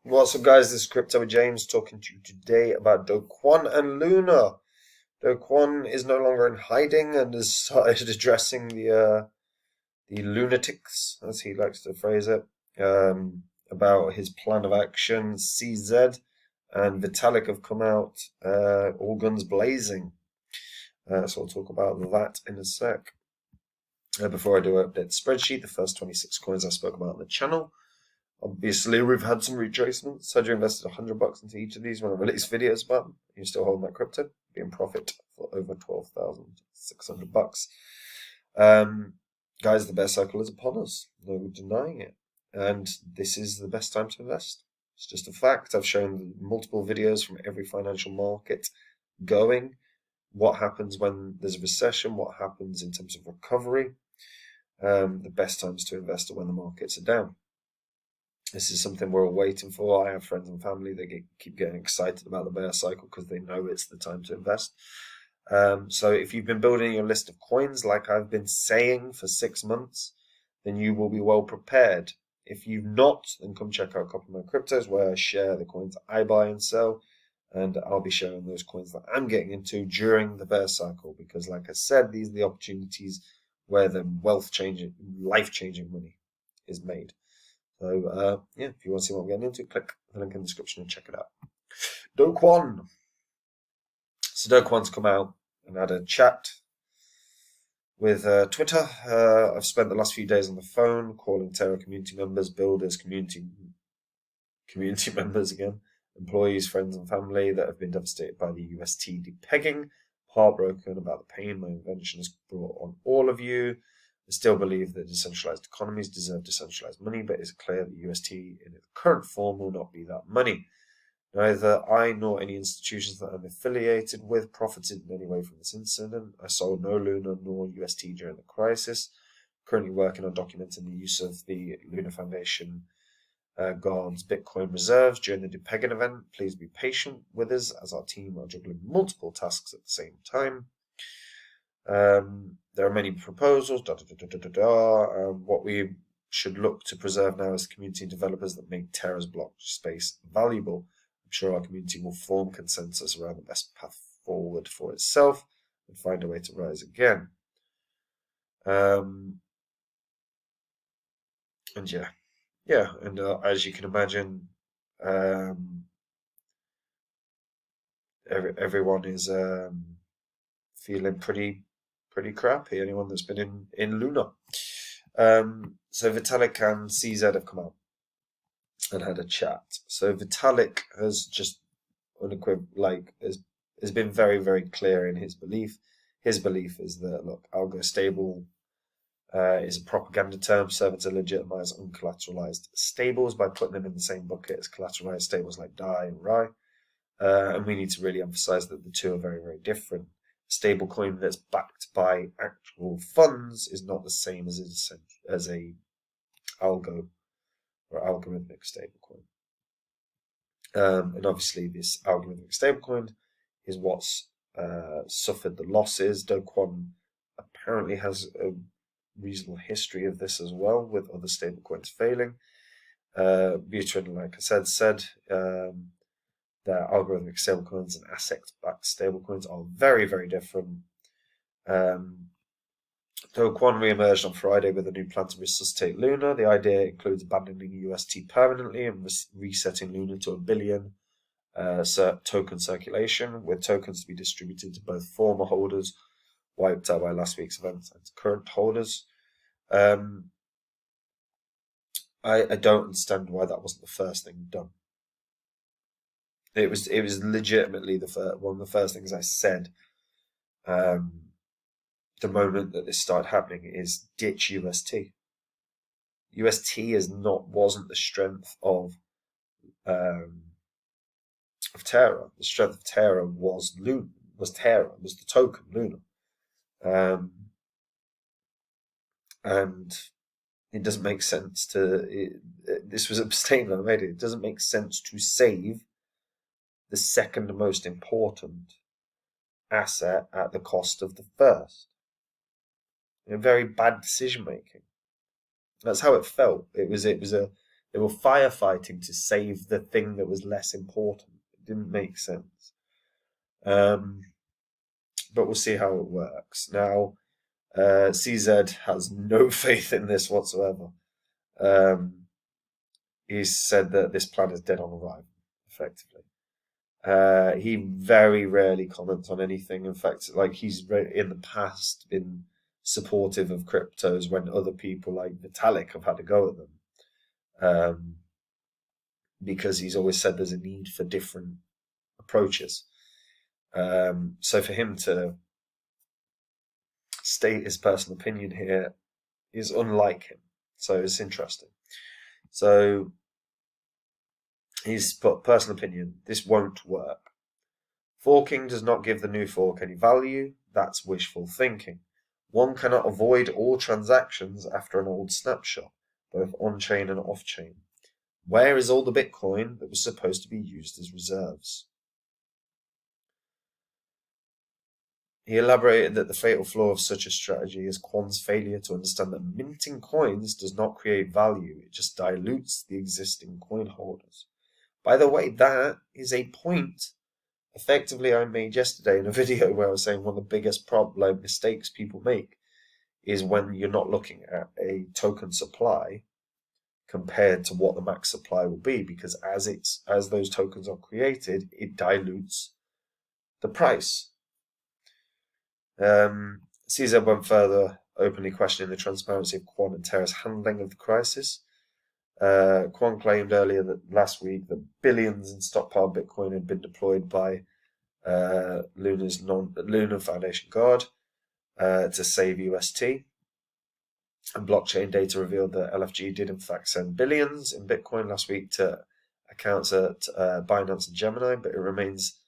What's up, guys? This is Crypto with James talking to you today about Do Kwon and Luna. Do Kwon is no longer in hiding and has started addressing the lunatics, as he likes to phrase it, about his plan of action. CZ and Vitalik have come out, all guns blazing. So I'll talk about that in a sec. Before I do update the spreadsheet, the first 26 coins I spoke about on the channel. Obviously, we've had some retracements. Had you invested $100 into each of these when I release videos about them, you're still holding that crypto, be in profit for over $12,600. Guys, the bear cycle is upon us. No denying it. And this is the best time to invest. It's just a fact. I've shown multiple videos from every financial market going. What happens when there's a recession? What happens in terms of recovery? The best times to invest are when the markets are down. This is something we're all waiting for. I have friends and family that keep getting excited about the bear cycle because they know it's the time to invest. So if you've been building your list of coins like I've been saying for 6 months, then you will be well prepared. If you've not, then come check out a couple of my cryptos where I share the coins I buy and sell, and I'll be sharing those coins that I'm getting into during the bear cycle because, like I said, these are the opportunities where the wealth-changing, life-changing money is made. So, yeah, if you want to see what I'm getting into, click the link in the description and check it out. Do Kwon. So Do Kwon's come out and had a chat with Twitter. I've spent the last few days on the phone calling Terra community members, builders, community members again, employees, friends and family that have been devastated by the UST depegging, heartbroken about the pain my invention has brought on all of you. I still believe that decentralized economies deserve decentralized money, but it's clear that UST in its current form will not be that money. Neither I nor any institutions that I'm affiliated with profited in any way from this incident. I sold no Luna nor UST during the crisis. Currently working on documenting the use of the Luna Foundation Guard's Bitcoin reserves during the depegging event. Please be patient with us as our team are juggling multiple tasks at the same time. There are many proposals. What we should look to preserve now is community and developers that make Terra's block space valuable. I'm sure our community will form consensus around the best path forward for itself and find a way to rise again. And yeah, and as you can imagine, everyone is feeling pretty crappy. Anyone that's been in Luna. So Vitalik and CZ have come out and had a chat. So Vitalik has just has been very clear in his belief. His belief is that, look, algo stable is a propaganda term serving to legitimize uncollateralized stables by putting them in the same bucket as collateralized stables like DAI and RAI. And we need to really emphasize that the two are very different. A stablecoin that's backed by actual funds is not the same as a algo or algorithmic stablecoin. And obviously, this algorithmic stablecoin is what's suffered the losses. Do Kwon apparently has a reasonable history of this as well, with other stablecoins failing. Buterin, like I said that algorithmic stablecoins and asset-backed stablecoins are very different. Do Kwon re-emerged on Friday with a new plan to resuscitate Luna. The idea includes abandoning UST permanently and resetting Luna to 1 billion token circulation, with tokens to be distributed to both former holders wiped out by last week's event and current holders. I don't understand why that wasn't the first thing done. It was legitimately one of the first things I said. The moment that this started happening is ditch UST. UST wasn't the strength of Terra. The strength of Terra was Terra, was the token Luna. And it doesn't make sense this was a statement I made. It doesn't make sense to save the second most important asset at the cost of the first. Very bad decision making. That's how it felt. It was a They were firefighting to save the thing that was less important. It didn't make sense. But we'll see how it works. Now, CZ has no faith in this whatsoever. He's said that this plan is dead on arrival, effectively. He very rarely comments on anything. In fact, like he's in the past been supportive of cryptos when other people like Vitalik have had a go at them, because he's always said there's a need for different approaches. So for him to state his personal opinion here is unlike him. So it's interesting. So he's put personal opinion, this won't work. Forking does not give the new fork any value. That's wishful thinking. One cannot avoid all transactions after an old snapshot, both on-chain and off-chain. Where is all the Bitcoin that was supposed to be used as reserves? He elaborated that the fatal flaw of such a strategy is Kwon's failure to understand that minting coins does not create value, it just dilutes the existing coin holders. By the way, that is a point effectively I made yesterday in a video where I was saying one of the biggest mistakes people make is when you're not looking at a token supply compared to what the max supply will be, because as those tokens are created, it dilutes the price. CZ went further, openly questioning the transparency of Kwon and Terra's handling of the crisis. Kwon claimed earlier that last week that billions in stockpiled Bitcoin had been deployed by Luna Foundation Guard to save UST. And blockchain data revealed that LFG did in fact send billions in Bitcoin last week to accounts at Binance and Gemini, but it remains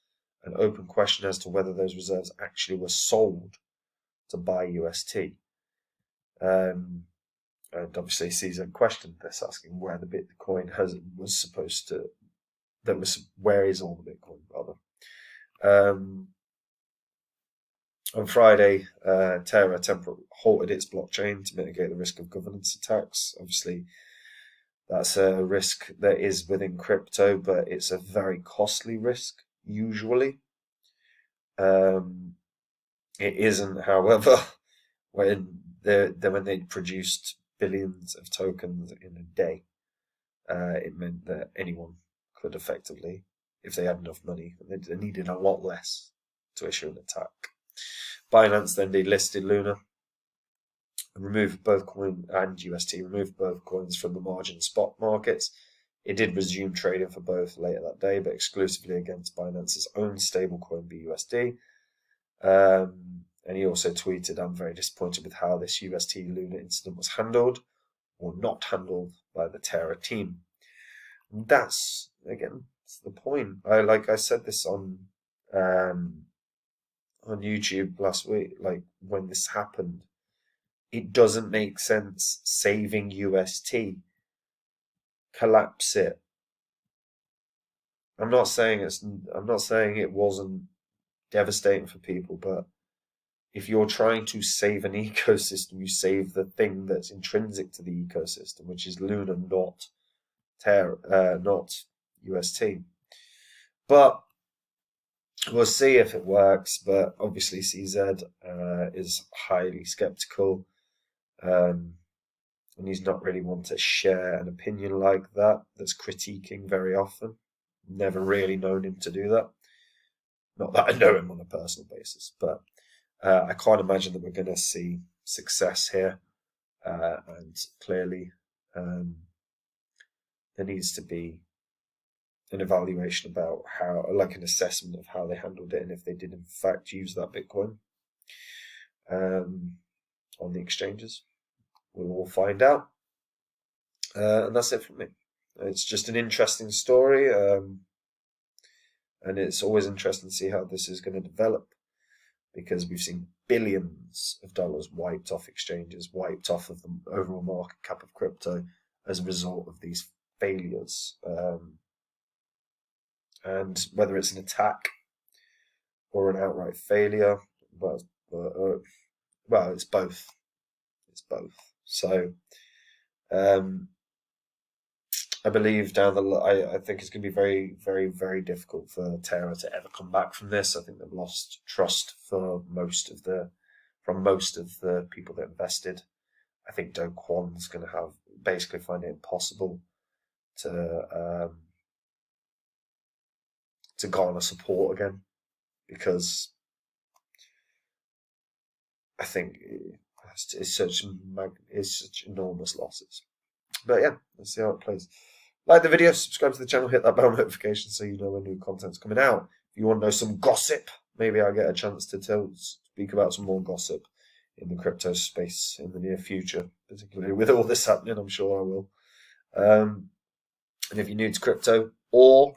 an open question as to whether those reserves actually were sold to buy UST. And obviously CZ questioned this, asking where the Bitcoin was supposed to, where is all the Bitcoin rather. On Friday, Terra temporarily halted its blockchain to mitigate the risk of governance attacks. Obviously, that's a risk that is within crypto, but it's a very costly risk, usually. It isn't, however, when they produced billions of tokens in a day. It meant that anyone could effectively, if they had enough money, they needed a lot less to issue an attack. Binance then delisted Luna and removed both coin and UST, removed both coins from the margin spot markets. It did resume trading for both later that day, but exclusively against Binance's own stablecoin BUSD. And he also tweeted, "I'm very disappointed with how this UST Luna incident was handled or not handled by the Terra team." And that's the point. I said this on YouTube last week, like when this happened. It doesn't make sense saving UST. Collapse it. I'm not saying it wasn't devastating for people, but if you're trying to save an ecosystem, you save the thing that's intrinsic to the ecosystem, which is Luna, not Terra, not UST. But we'll see if it works. But obviously, CZ is highly skeptical, and he's not really one to share an opinion like that. That's critiquing very often. Never really known him to do that. Not that I know him on a personal basis, but I can't imagine that we're going to see success here. And clearly, there needs to be an evaluation about an assessment of how they handled it and if they did in fact use that Bitcoin on the exchanges. We'll all find out. And that's it from me. It's just an interesting story, and it's always interesting to see how this is going to develop, because we've seen billions of dollars wiped off exchanges, wiped off of the overall market cap of crypto as a result of these failures. And whether it's an attack or an outright failure, well, it's both. It's both. So I believe down the I think it's going to be very, very, very difficult for Terra to ever come back from this. I think they've lost trust for most of the people that invested. I think Do Kwon's going to have basically find it impossible to garner support again, because I think it's such enormous losses. But yeah, let's see how it plays. Like the video, subscribe to the channel, hit that bell notification so you know when new content's coming out. If you want to know some gossip, maybe I'll get a chance to speak about some more gossip in the crypto space in the near future, particularly with all this happening. I'm sure I will. And if you're new to crypto, or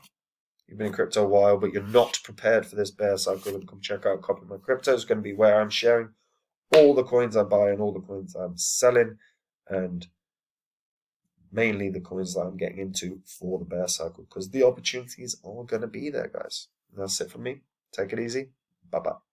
you've been in crypto a while but you're not prepared for this bear cycle, then come check out Copy My Crypto. It's going to be where I'm sharing all the coins I buy and all the coins I'm selling, and mainly the coins that I'm getting into for the bear cycle, because the opportunities are going to be there, guys. And that's it from me. Take it easy. Bye-bye.